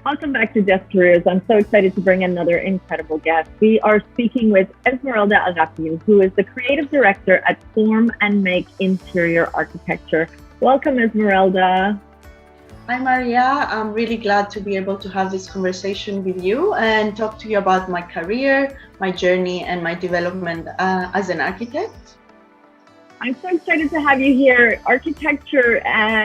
Welcome back to Just Careers. I'm so excited to bring another incredible guest. We are speaking with Esmeralda Agapiou, who is the creative director at Form and Make Interior Architecture. Welcome, Esmeralda. Hi, Maria. I'm really glad to be able to have this conversation with you and talk to you about my career, my journey, and my development as an architect. I'm so excited to have you here. Architecture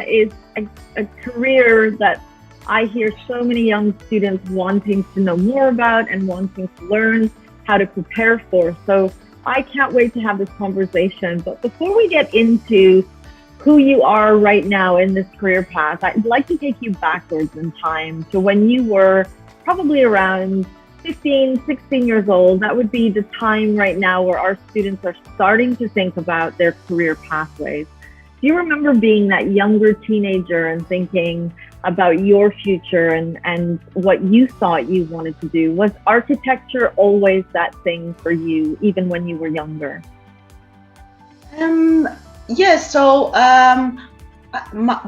is a career that I hear so many young students wanting to know more about and wanting to learn how to prepare for. So I can't wait to have this conversation. But before we get into who you are right now in this career path, I'd like to take you backwards in time to when you were probably around 15, 16 years old. That would be the time right now where our students are starting to think about their career pathways. Do you remember being that younger teenager and thinking about your future and what you thought you wanted to do? Was architecture always that thing for you, even when you were younger? Yes, so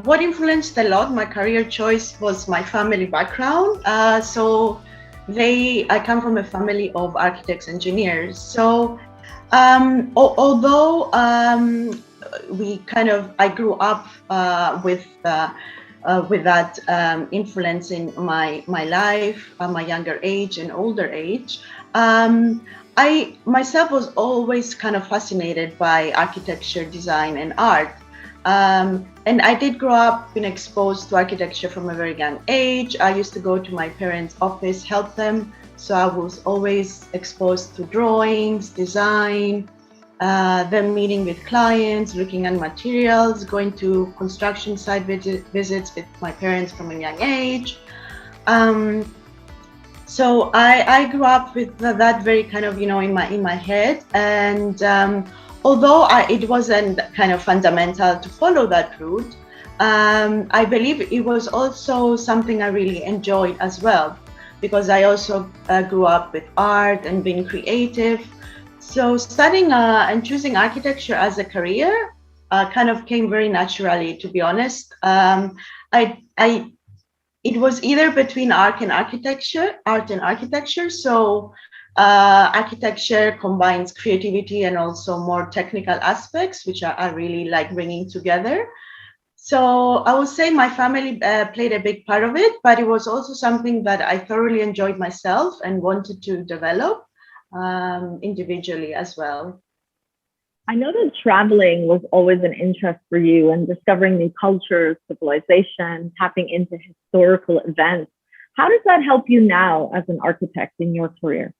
what influenced a lot my career choice was my family background. I come from a family of architects, engineers. So although I grew up with that influence in my life, my younger age and older age. I myself was always kind of fascinated by architecture, design, and art. And I did grow up being exposed to architecture from a very young age. I used to go to my parents' office, help them. So I was always exposed to drawings, design, them meeting with clients, looking at materials, going to construction site visits with my parents from a young age. So I grew up with that very kind of, in my head. And although it wasn't kind of fundamental to follow that route, I believe it was also something I really enjoyed as well, because I also grew up with art and being creative. So studying and choosing architecture as a career kind of came very naturally, to be honest. It was either between art and architecture. So architecture combines creativity and also more technical aspects, which I really like bringing together. So I would say my family played a big part of it, but it was also something that I thoroughly enjoyed myself and wanted to develop individually as well. I know that traveling was always an interest for you, and discovering new cultures, civilization, tapping into historical events. How does that help you now as an architect in your career?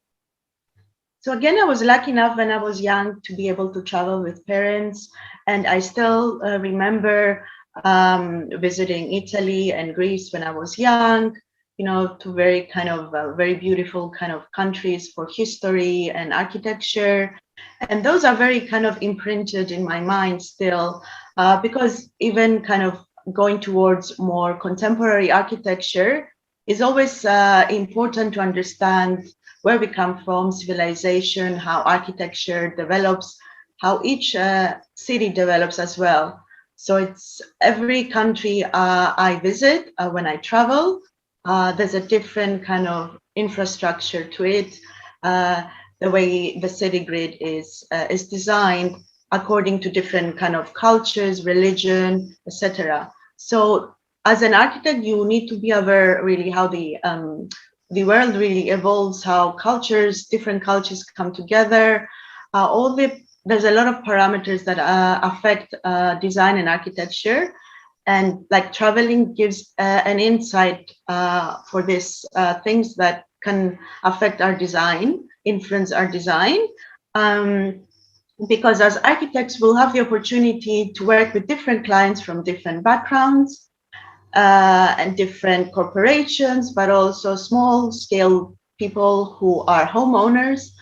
So again, I was lucky enough when I was young to be able to travel with parents, and I still remember visiting Italy and Greece when I was young, to very kind of very beautiful kind of countries for history and architecture. And those are very kind of imprinted in my mind still, because even kind of going towards more contemporary architecture is always important to understand where we come from, civilization, how architecture develops, how each city develops as well. So it's every country I visit when I travel, there's a different kind of infrastructure to it. The way the city grid is designed according to different kind of cultures, religion, etc. So as an architect, you need to be aware really how the world really evolves, how different cultures come together. There's a lot of parameters that affect design and architecture. And like traveling gives an insight for these things that can affect our design, influence our design. Because as architects, we'll have the opportunity to work with different clients from different backgrounds and different corporations, but also small scale people who are homeowners.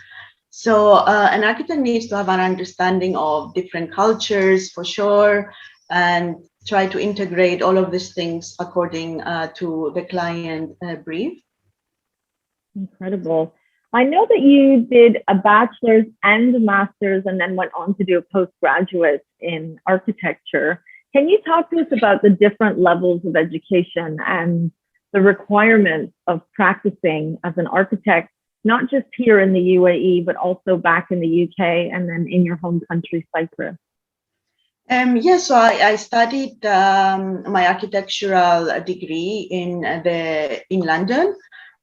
So an architect needs to have an understanding of different cultures for sure, and try to integrate all of these things according to the client brief. Incredible. I know that you did a bachelor's and a master's and then went on to do a postgraduate in architecture. Can you talk to us about the different levels of education and the requirements of practicing as an architect, not just here in the UAE, but also back in the UK and then in your home country, Cyprus? Yes, so I studied my architectural degree in London.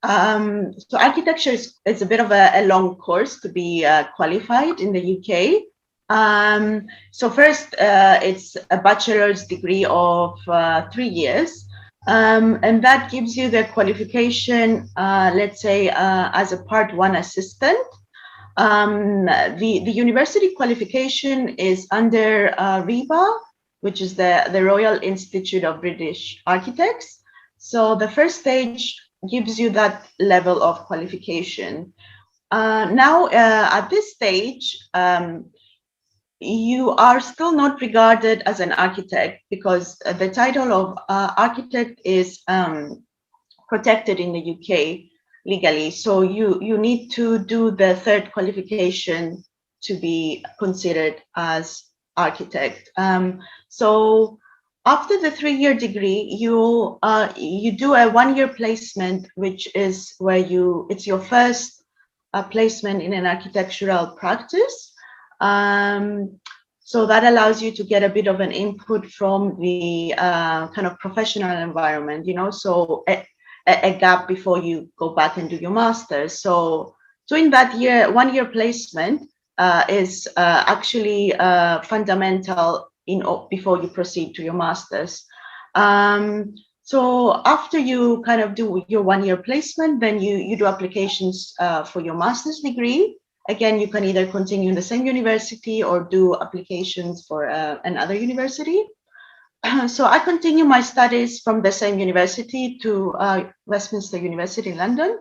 So architecture is a bit of a long course to be qualified in the UK. So first, it's a bachelor's degree of 3 years. And that gives you the qualification, let's say, as a Part 1 assistant. The university qualification is under RIBA, which is the Royal Institute of British Architects. So the first stage gives you that level of qualification. Now, at this stage, you are still not regarded as an architect because the title of architect is protected in the UK legally. So you need to do the third qualification to be considered as architect. So after the 3-year degree, you do a 1-year placement, which is where it's your first placement in an architectural practice. So that allows you to get a bit of an input from the kind of professional environment, so a gap before you go back and do your master's. So in that 1-year placement is actually fundamental before you proceed to your master's. So after you kind of do your 1-year placement, then you do applications for your master's degree. Again, you can either continue in the same university or do applications for another university. So I continue my studies from the same university to Westminster University in London.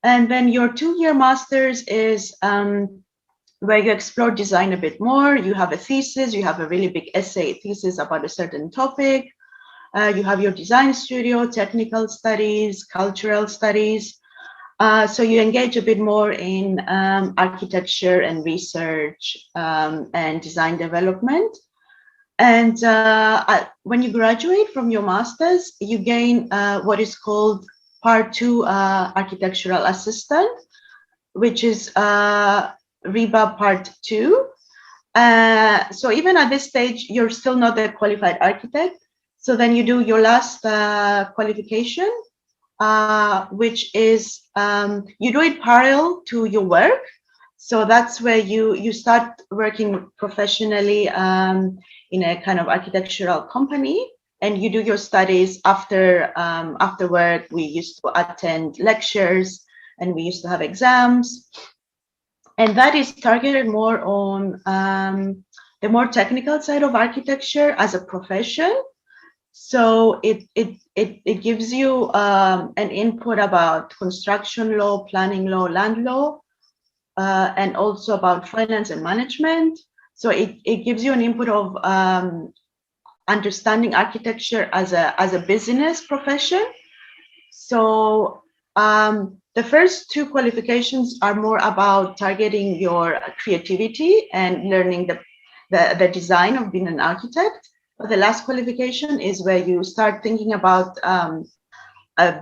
And then your 2-year master's is where you explore design a bit more. You have a thesis, you have a really big essay thesis about a certain topic. You have your design studio, technical studies, cultural studies. So you engage a bit more in architecture and research and design development. And when you graduate from your master's, you gain what is called Part 2 Architectural Assistant, which is RIBA Part 2. So even at this stage, you're still not a qualified architect. So then you do your last qualification, which is you do it parallel to your work. So that's where you start working professionally in a kind of architectural company, and you do your studies after work. We used to attend lectures and we used to have exams, and that is targeted more on the more technical side of architecture as a profession. So it gives you an input about construction law, planning law, land law, and also about finance and management. So it gives you an input of understanding architecture as a business profession. So the first 2 qualifications are more about targeting your creativity and learning the design of being an architect. But the last qualification is where you start thinking about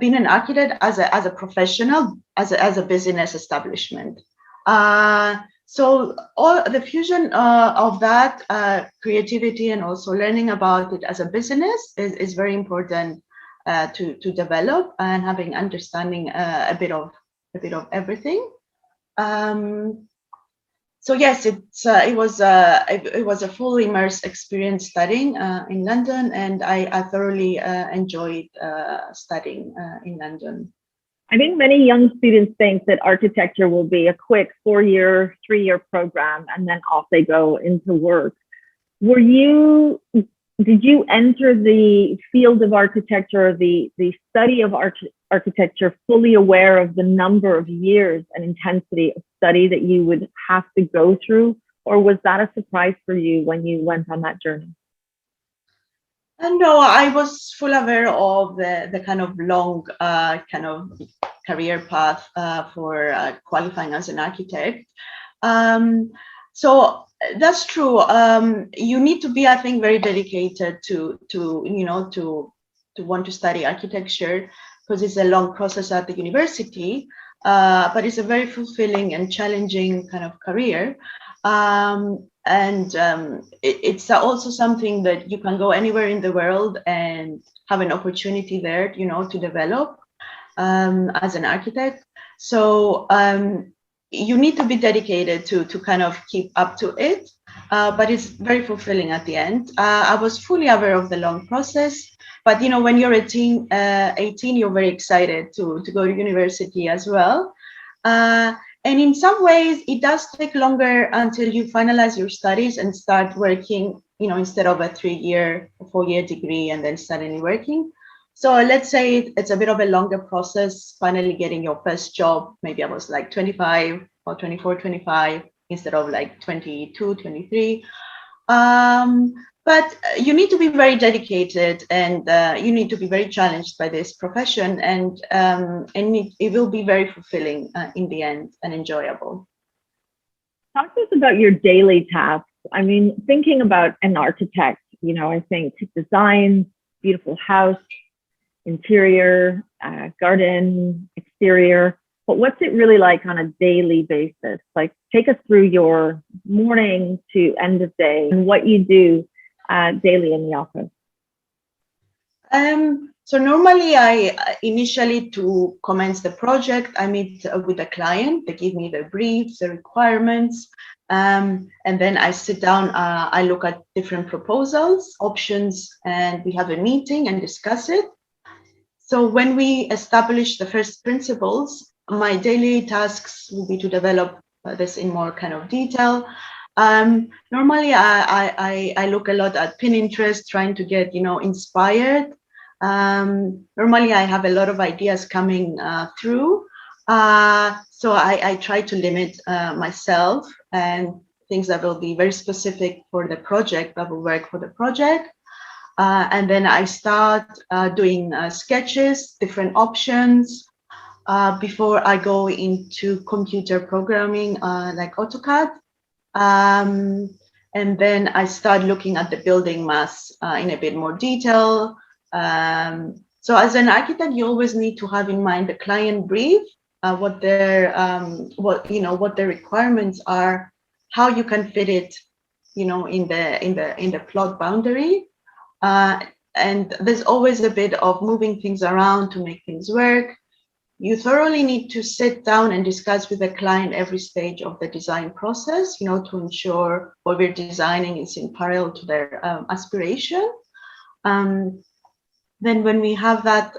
being an architect as a professional, as a business establishment. So all the fusion of that creativity and also learning about it as a business is very important to develop, and having understanding a bit of everything. So yes, it was a full immerse experience studying in London, and I thoroughly enjoyed studying in London. I think many young students think that architecture will be a quick 4-year, 3-year program, and then off they go into work. Did you enter the field of architecture, the study of architecture, fully aware of the number of years and intensity of study that you would have to go through, or was that a surprise for you when you went on that journey? And no, I was full aware of the kind of long kind of career path for qualifying as an architect. So that's true. You need to be, I think, very dedicated to want to study architecture. because it's a long process at the university, but it's a very fulfilling and challenging kind of career. It's also something that you can go anywhere in the world and have an opportunity there, you know, to develop as an architect. So you need to be dedicated to kind of keep up to it, but it's very fulfilling at the end. I was fully aware of the long process, but you know, when you're 18, you're very excited to go to university as well. And in some ways, it does take longer until you finalize your studies and start working, you know, instead of a 3-year or 4-year degree and then suddenly working. So let's say it's a bit of a longer process, finally getting your first job. Maybe I was like 25 or 24, 25 instead of like 22, 23. But you need to be very dedicated, and you need to be very challenged by this profession, and it will be very fulfilling in the end and enjoyable. Talk to us about your daily tasks. I mean, thinking about an architect, you know, I think design, beautiful house, interior, garden, exterior. But what's it really like on a daily basis? Like, take us through your morning to end of day and what you do daily in the office. So normally I initially, to commence the project, I meet with the client. They give me the briefs, the requirements, and then I sit down, I look at different proposals, options, and we have a meeting and discuss it. So when we establish the first principles, my daily tasks will be to develop this in more kind of detail. Normally I look a lot at Pinterest, trying to get, you know, inspired. Normally I have a lot of ideas coming through. So I try to limit myself and things that will be very specific for the project, that will work for the project. And then I start doing sketches, different options, before I go into computer programming like AutoCAD. And then I start looking at the building mass in a bit more detail. So as an architect, you always need to have in mind the client brief, what their requirements are, how you can fit it, you know, in the plot boundary. And there's always a bit of moving things around to make things work. You thoroughly need to sit down and discuss with the client every stage of the design process, you know, to ensure what we're designing is in parallel to their aspiration. Then when we have that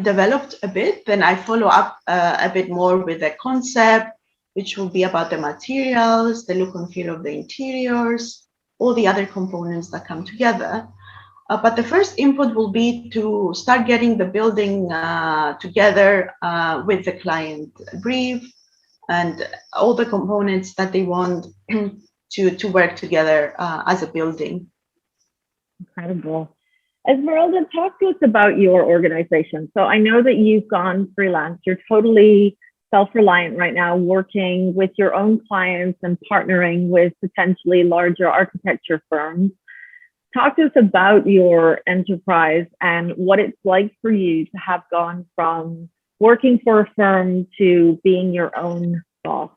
developed a bit, then I follow up a bit more with the concept, which will be about the materials, the look and feel of the interiors, all the other components that come together. But the first input will be to start getting the building together with the client brief and all the components that they want to work together as a building. Incredible. Esmeralda, talk to us about your organization. So I know that you've gone freelance. You're totally self-reliant right now, working with your own clients and partnering with potentially larger architecture firms. Talk to us about your enterprise and what it's like for you to have gone from working for a firm to being your own boss.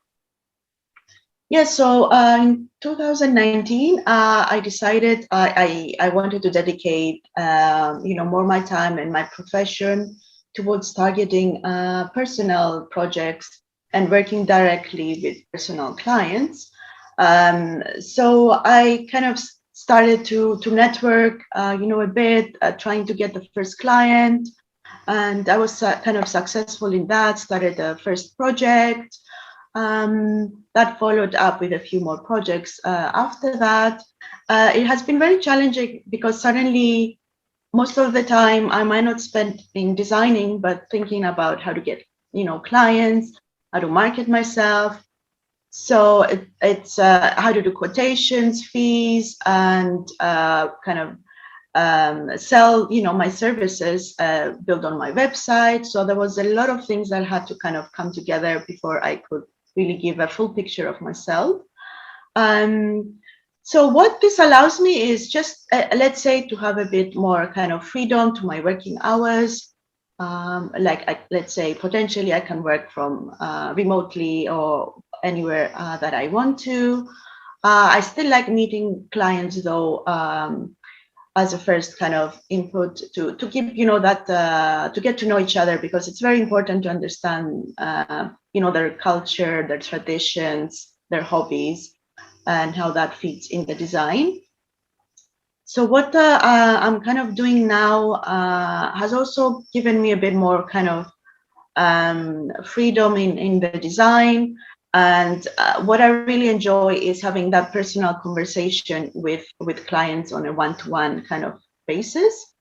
Yes, so in 2019, I decided I wanted to dedicate, more my time and my profession towards targeting personal projects and working directly with personal clients. So I kind of started to network, a bit, trying to get the first client. And I was kind of successful in that, started the first project. That followed up with a few more projects after that. It has been very challenging because suddenly, most of the time, I might not spend in designing, but thinking about how to get, clients, how to market myself. So it's how to do quotations, fees, and sell, my services, build on my website. So there was a lot of things that had to kind of come together before I could really give a full picture of myself. So what this allows me is just, let's say, to have a bit more kind of freedom to my working hours, let's say potentially I can work from remotely or anywhere that I want to. I still like meeting clients though, as a first kind of input to keep, that to get to know each other, because it's very important to understand, their culture, their traditions, their hobbies, and how that fits in the design. So what I'm kind of doing now has also given me a bit more kind of freedom in the design. And what I really enjoy is having that personal conversation with clients on a one-to-one kind of basis.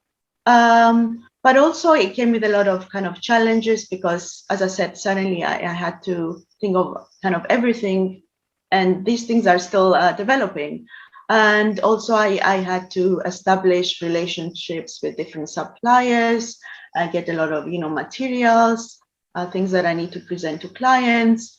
But also it came with a lot of kind of challenges because, as I said, suddenly I had to think of kind of everything, and these things are still developing. And also I had to establish relationships with different suppliers, get a lot of, materials, things that I need to present to clients.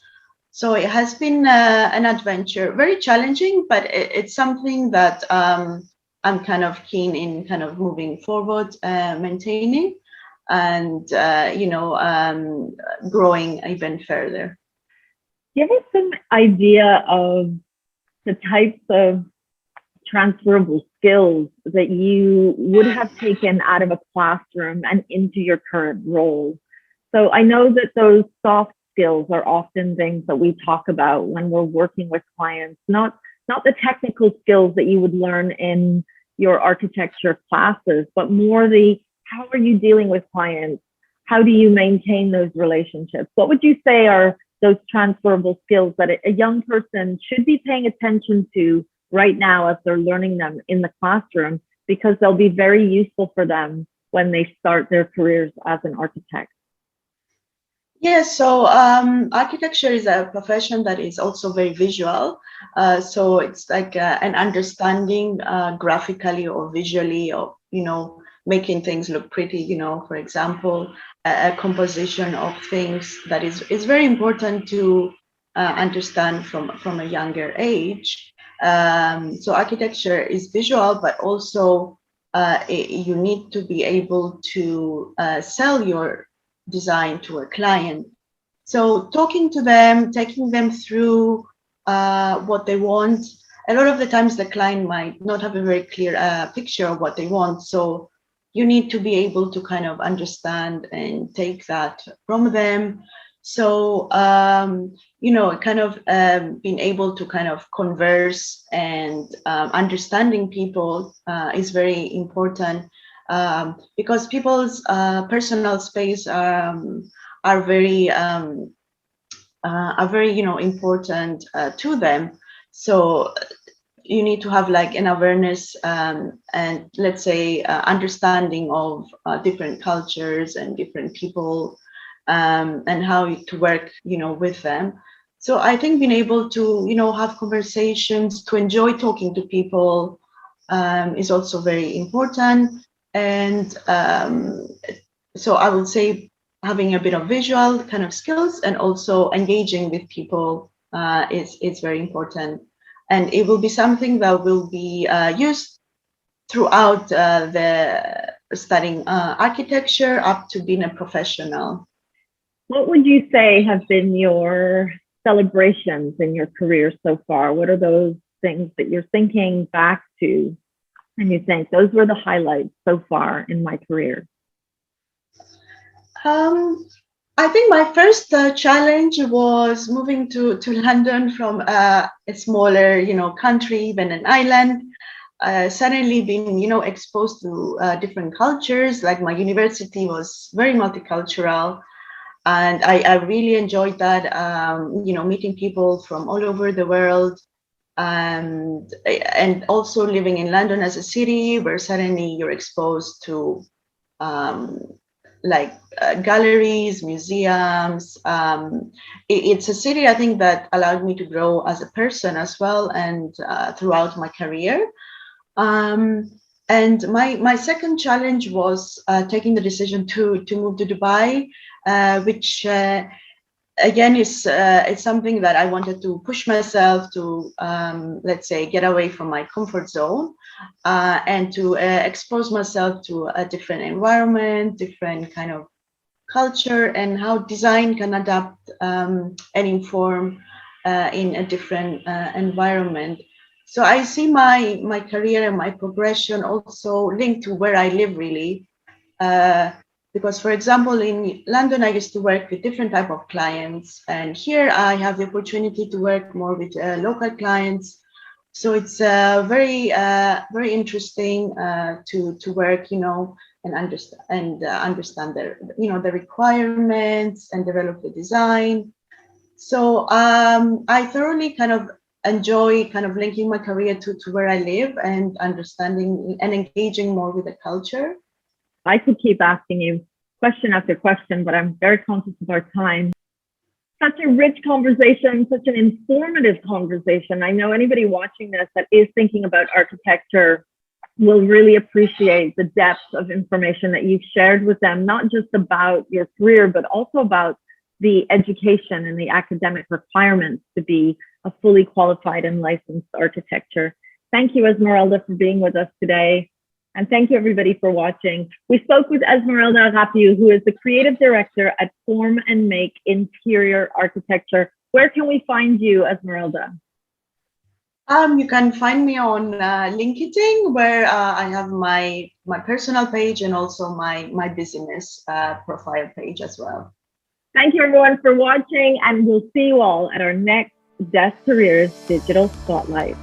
So it has been an adventure, very challenging, but it's something that I'm kind of keen in kind of moving forward, maintaining and, growing even further. Give us some idea of the types of transferable skills that you would have taken out of a classroom and into your current role. So I know that those soft skills are often things that we talk about when we're working with clients, not the technical skills that you would learn in your architecture classes, but more the how are you dealing with clients? How do you maintain those relationships? What would you say are those transferable skills that a young person should be paying attention to right now as they're learning them in the classroom, because they'll be very useful for them when they start their careers as an architect? Yes, so architecture is a profession that is also very visual. So it's like an understanding graphically or visually of, making things look pretty, for example, a composition of things that is very important to understand from a younger age. So architecture is visual, but also you need to be able to sell your design to a client. So talking to them, taking them through what they want. A lot of the times the client might not have a very clear picture of what they want. So you need to be able to kind of understand and take that from them. So, kind of being able to kind of converse and understanding people is very important. Because people's personal space are very important to them. So you need to have like an awareness and let's say understanding of different cultures and different people, and how to work with them. So I think being able to have conversations, to enjoy talking to people is also very important. And so I would say having a bit of visual kind of skills and also engaging with people is very important. And it will be something that will be used throughout the studying architecture up to being a professional. What would you say have been your celebrations in your career so far? What are those things that you're thinking back to and you think those were the highlights so far in my career? I think my first challenge was moving to London from a smaller, country, even an island. Suddenly being, exposed to different cultures. Like my university was very multicultural, and I really enjoyed that. Meeting people from all over the world, and also living in London as a city where suddenly you're exposed to galleries, museums. It's a city, I think, that allowed me to grow as a person as well, and throughout my career. And my second challenge was taking the decision to move to Dubai, which again is it's something that I wanted to push myself to, let's say, get away from my comfort zone and to expose myself to a different environment, different kind of culture and how design can adapt and inform in a different environment. So I see my career and my progression also linked to where I live, really. Because, for example, in London, I used to work with different type of clients, and here I have the opportunity to work more with local clients. So it's very interesting to work, and understand their, the requirements and develop the design. So I thoroughly kind of enjoy kind of linking my career to where I live and understanding and engaging more with the culture. I could keep asking you question after question, but I'm very conscious of our time. Such a rich conversation, such an informative conversation. I know anybody watching this that is thinking about architecture will really appreciate the depth of information that you've shared with them, not just about your career, but also about the education and the academic requirements to be a fully qualified and licensed architecture. Thank you, Esmeralda, for being with us today. And thank you, everybody, for watching. We spoke with Esmeralda Agapiou, who is the creative director at Form and Make Interior Architecture. Where can we find you, Esmeralda? You can find me on LinkedIn, where I have my personal page and also my business profile page as well. Thank you, everyone, for watching, and we'll see you all at our next Desk Careers Digital Spotlight.